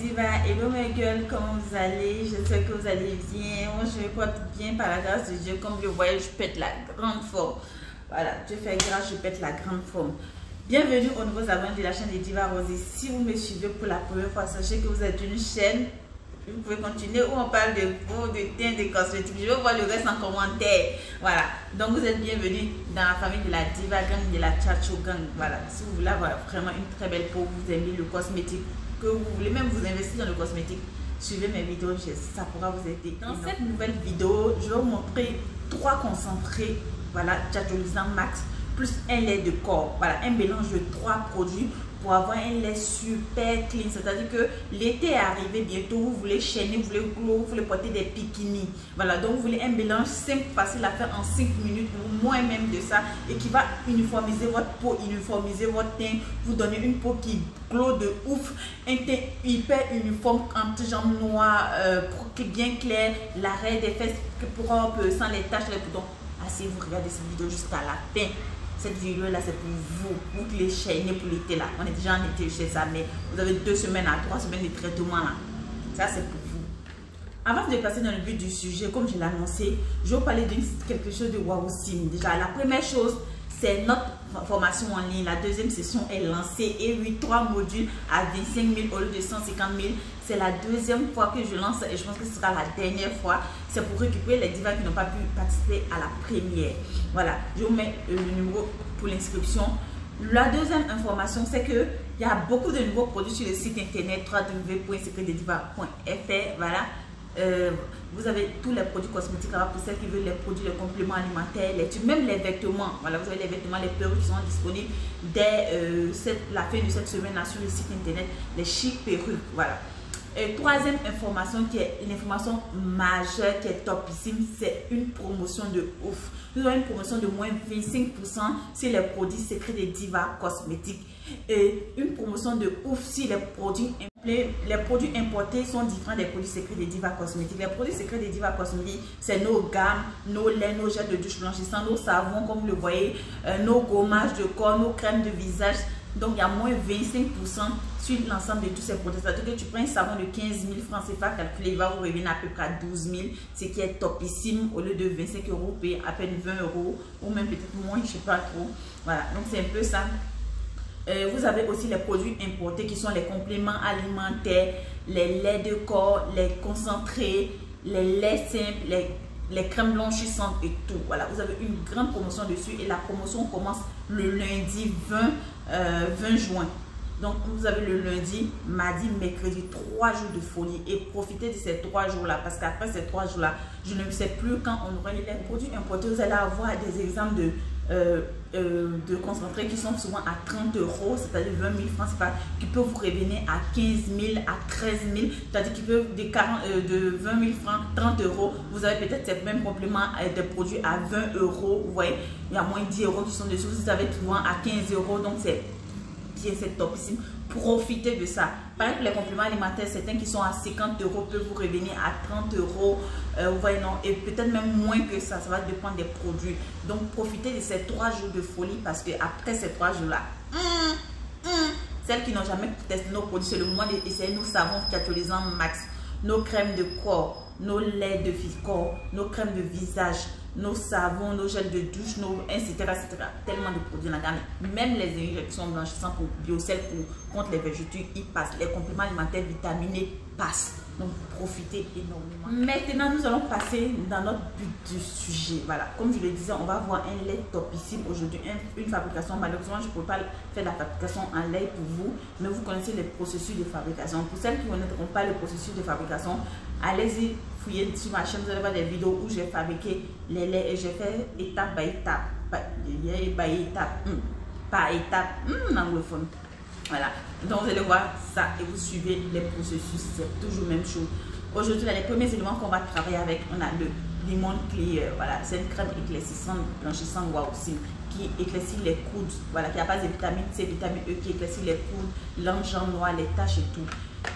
Diva, hello mes gueules, comment vous allez? J'espère que vous allez bien. Moi je me porte bien par la grâce de Dieu. Comme vous le voyez, je pète la grande forme. Voilà, Dieu fait grâce, je pète la grande forme. Bienvenue aux nouveaux abonnés de la chaîne des Diva Rosé. Si vous me suivez pour la première fois, sachez que vous êtes une chaîne. Vous pouvez continuer où on parle de peau, de teint, de cosmétiques. Je vais voir le reste en commentaire. Voilà, donc vous êtes bienvenus dans la famille de la Diva Gang, de la Chacho Gang. Voilà, si vous voulez avoir vraiment une très belle peau, vous aimez le cosmétique, que vous voulez même vous investir dans le cosmétique, suivez mes vidéos, ça pourra vous aider. Dans cette nouvelle vidéo, je vais vous montrer 3 concentrés, voilà, Chatcholisant Max, plus un lait de corps. Voilà, un mélange de 3 produits pour avoir un lait super clean. C'est-à-dire que l'été est arrivé bientôt, vous voulez chaîner, vous voulez glow, vous voulez porter des bikinis. Voilà, donc vous voulez un mélange simple, facile à faire en 5 minutes ou moins même de ça, et qui va uniformiser votre peau, uniformiser votre teint, vous donner une peau qui glow de ouf, un teint hyper uniforme, anti-jambes noires, bien clair, l'arrêt des fesses propres, sans les taches, les boutons. Asseyez-vous, regardez cette vidéo jusqu'à la fin. Cette vidéo là c'est pour vous qui les chaînez pour l'été là. On est déjà en été, je sais ça, mais vous avez 2 semaines à 3 semaines de traitement là. Ça c'est pour vous. Avant de passer dans le but du sujet, comme je l'ai annoncé, je vais vous parler de quelque chose de Wowsim. Déjà, la première chose, c'est notre formation en ligne. La deuxième session est lancée. Et oui, 3 modules à 25 000 au lieu de 150 000. C'est la deuxième fois que je lance et je pense que ce sera la dernière fois. C'est pour récupérer les divas qui n'ont pas pu participer à la première. Voilà, je vous mets le numéro pour l'inscription. La deuxième information, c'est qu'il y a beaucoup de nouveaux produits sur le site internet www.secretdediva.fr. Voilà. Vous avez tous les produits cosmétiques là pour celles qui veulent les produits, les compléments alimentaires, les tubes, même les vêtements. Voilà, vous avez les vêtements, les perruques qui sont disponibles dès la fin de cette semaine là, sur le site internet, les chic perruques. Voilà. Et troisième information qui est une information majeure, qui est topissime, c'est une promotion de ouf. Nous avons une promotion de moins 25% sur les produits secrets des Diva cosmétiques et une promotion de ouf sur les produits. Les produits importés sont différents des produits secrets des Diva cosmétiques. Les produits secrets des Diva cosmétiques, c'est nos gammes, nos laits, nos gels de douche blanchissants, nos savons comme vous le voyez, nos gommages de corps, nos crèmes de visage. Donc il y a moins 25% sur l'ensemble de tous ces produits. C'est-à-dire que tu prends un savon de 15 000 francs CFA calculé, il va vous revenir à peu près à 12 000, ce qui est topissime. Au lieu de 25 €, payer à peine 20 € ou même peut-être moins, je ne sais pas trop. Voilà, donc c'est un peu ça. Vous avez aussi les produits importés qui sont les compléments alimentaires, les laits de corps, les concentrés, les laits simples, les crèmes blanchissantes et tout. Voilà, vous avez une grande promotion dessus et la promotion commence le lundi 20 juin. Donc, vous avez le lundi, mardi, mercredi, 3 jours de folie et profitez de ces 3 jours-là parce qu'après ces 3 jours-là, je ne sais plus quand on aura les produits importés. Vous allez avoir des exemples de concentrés qui sont souvent à 30 €, c'est-à-dire 20 000 francs, qui peut vous revenir à 15 000, à 13 000, c'est-à-dire qui peut de 20 000 francs, 30 €. Vous avez peut-être ces mêmes compléments des produits à 20 €. Vous voyez, il y a moins 10 € qui sont dessus. Vous avez souvent à 15 €, donc c'est topissime. Profitez de ça. Par exemple, les compléments alimentaires, certains qui sont à 50 € peuvent vous revenir à 30 €. Vous voyez, non, et peut-être même moins que ça. Ça va dépendre des produits. Donc, profitez de ces 3 jours de folie parce que après ces 3 jours-là, celles qui n'ont jamais testé nos produits, c'est le moment d'essayer nos savons Chatcholisant Max, nos crèmes de corps, nos laits de corps, nos crèmes de visage, nos savons, nos gels de douche, etc., etc. Tellement de produits dans la gamme. Même les injections blanchissantes pour biocell contre les vergetures, ils passent. Les compléments alimentaires vitaminés passent. Donc, profitez énormément. Maintenant, nous allons passer dans notre but du sujet. Voilà, comme je le disais, on va voir un lait topissime aujourd'hui. Une fabrication, malheureusement, je ne peux pas faire la fabrication en lait pour vous, mais vous connaissez les processus de fabrication. Pour celles qui ne connaîtront pas le processus de fabrication, allez-y, fouillez sur ma chaîne, vous allez voir des vidéos où j'ai fabriqué les laits et j'ai fait étape par étape. Par étape, anglophone. Voilà, donc vous allez voir ça et vous suivez les processus, c'est toujours la même chose. Aujourd'hui, les premiers éléments qu'on va travailler avec, on a le limon clear. Voilà, c'est une crème éclaircissante, blanchissante Wowsim qui éclaircit les coudes. Voilà, qui a pas de vitamine C, vitamine E qui éclaircit les coudes, l'enjambe noire, les taches et tout.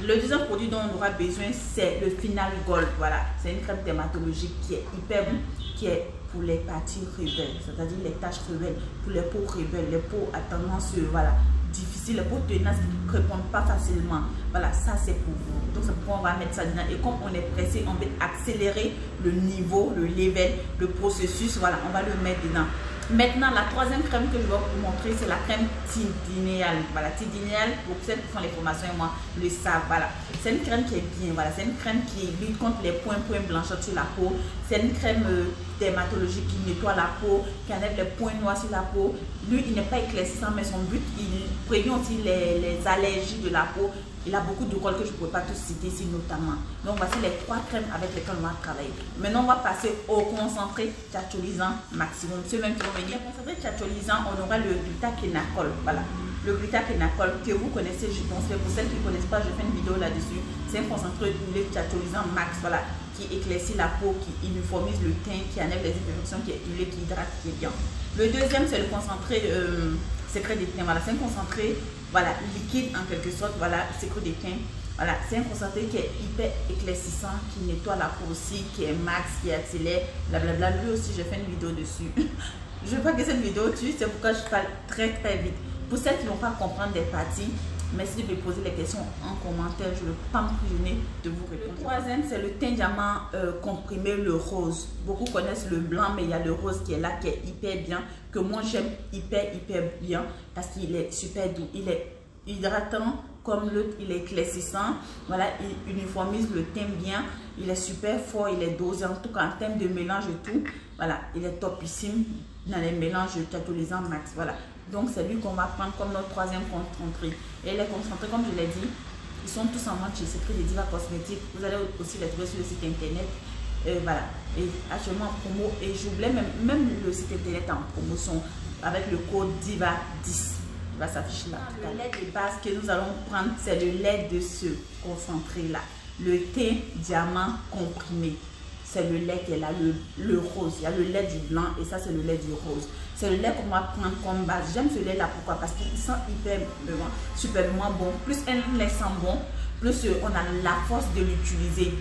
Le deuxième produit dont on aura besoin, c'est le Final Gold. Voilà, c'est une crème dermatologique qui est hyper bon, qui est pour les parties rebelles, c'est-à-dire les taches rebelles, pour les peaux rebelles, les peaux à tendance, voilà, difficiles, les peaux tenaces qui ne répondent pas facilement. Voilà, ça c'est pour vous. Donc c'est pourquoi on va mettre ça dedans. Et comme on est pressé, on veut accélérer le niveau, le level, le processus. Voilà, on va le mettre dedans. Maintenant, la troisième crème que je vais vous montrer, c'est la crème Tidénéal. Voilà, Tidénéal, pour celles qui font les formations et moi le savent. Voilà, c'est une crème qui est bien. Voilà, c'est une crème qui lutte contre les points blanchâtres sur la peau. C'est une crème dermatologique qui nettoie la peau, qui enlève les points noirs sur la peau. Lui, il n'est pas éclaircissant, mais son but, il prévient aussi les allergies de la peau. Il a beaucoup de rôles que je ne pourrais pas tous citer ici notamment. Donc voici les 3 crèmes avec lesquelles on va travailler. Maintenant, on va passer au concentré tchatcholisant maximum. Ceux même qui vont venir. Le concentré tchatcholisant, on aura le glutakénacol. Voilà. Le glutakénacol que vous connaissez, je pense. Pour celles qui ne connaissent pas, je fais une vidéo là-dessus. C'est un concentré tchatcholisant max. Voilà. Qui éclaircit la peau, qui uniformise le teint, qui enlève les imperfections, qui est huilé, qui hydrate, qui est bien. Le deuxième, c'est le concentré secret des teints. Voilà, c'est un concentré, voilà, liquide en quelque sorte. Voilà, secret des teints. Voilà, c'est un concentré qui est hyper éclaircissant, qui nettoie la peau aussi, qui est max, qui accélère, blablabla. Lui aussi, j'ai fait une vidéo dessus. Je veux pas que cette vidéo tue, c'est pourquoi je parle très vite. Pour celles qui ne vont pas comprendre des parties, merci de me poser les questions en commentaire. Je ne vais pas m'empêcher de vous répondre. Le troisième, c'est le teint diamant comprimé, le rose. Beaucoup connaissent le blanc, mais il y a le rose qui est là, qui est hyper bien, que moi j'aime hyper bien, parce qu'il est super doux. Il est hydratant comme l'autre, il est éclaircissant. Voilà, il uniformise le teint bien. Il est super fort, il est dosé. En tout cas, en termes de mélange et tout, voilà, il est topissime dans les mélanges tchatcholisants max. Voilà. Donc, c'est lui qu'on va prendre comme notre troisième concentré. Et les concentrés, comme je l'ai dit, ils sont tous en vente chez Secret des Divas Cosmétiques. Vous allez aussi les trouver sur le site internet. Voilà. Et actuellement en promo. Et j'oublie même le site internet en promotion avec le code DIVA10. Il va s'afficher là. Le lait de base que nous allons prendre, c'est le lait de ce concentré-là. Le thé diamant comprimé. C'est le lait qui est là, le rose. Il y a le lait du blanc et ça, c'est le lait du rose. C'est le lait qu'on va prendre comme base. J'aime ce lait-là, pourquoi? Parce qu'il sent hyper superbement bon. Plus un lait sent bon, plus on a la force de l'utiliser.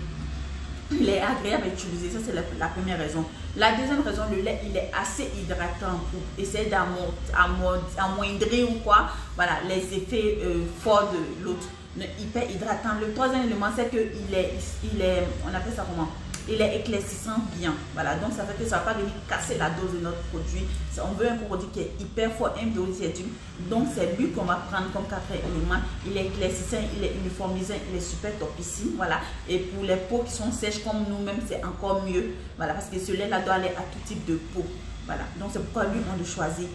Il est agréable à utiliser, ça c'est la première raison. La deuxième raison, le lait, il est assez hydratant pour essayer d'amoindrir ou quoi, voilà, les effets forts de l'autre. Hyper hydratant. Le troisième élément, c'est qu'il est, on appelle ça comment? Il est éclaircissant bien. Voilà, donc ça fait que ça ne va pas venir casser la dose de notre produit. On veut un produit qui est hyper fort, un dosisme. Donc c'est lui qu'on va prendre comme quatrième élément. Il est éclaircissant, il est uniformisant, il est super topissime. Voilà. Et pour les peaux qui sont sèches comme nous-mêmes, c'est encore mieux. Voilà, parce que ce lait-là doit aller à tout type de peau. Voilà, donc c'est pourquoi lui on le choisit.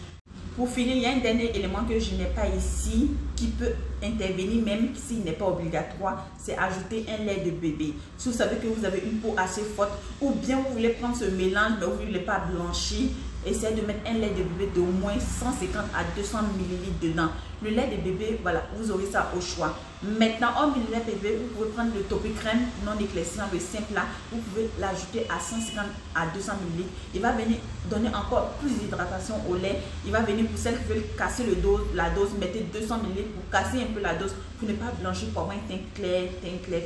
Pour finir, il y a un dernier élément que je n'ai pas ici qui peut intervenir même s'il n'est pas obligatoire, c'est ajouter un lait de bébé. Si vous savez que vous avez une peau assez forte ou bien vous voulez prendre ce mélange mais vous ne voulez pas blanchir, essayez de mettre un lait de bébé d'au moins 150 à 200 ml dedans. Le lait de bébé, voilà, vous aurez ça au choix. Maintenant, en le lait de bébé, vous pouvez prendre le Topicrème non éclaircissant, le simple là, vous pouvez l'ajouter à 150 à 200 ml. Il va venir donner encore plus d'hydratation au lait. Il va venir pour celles qui veulent casser la dose, mettez 200 ml pour casser un peu la dose, pour ne pas blanchir pour avoir un teint clair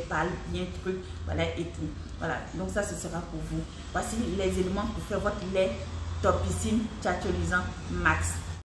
pâle, bien truc, voilà et tout. Voilà, donc ça ce sera pour vous. Voici les éléments pour faire votre lait topissime tchatcholisant max.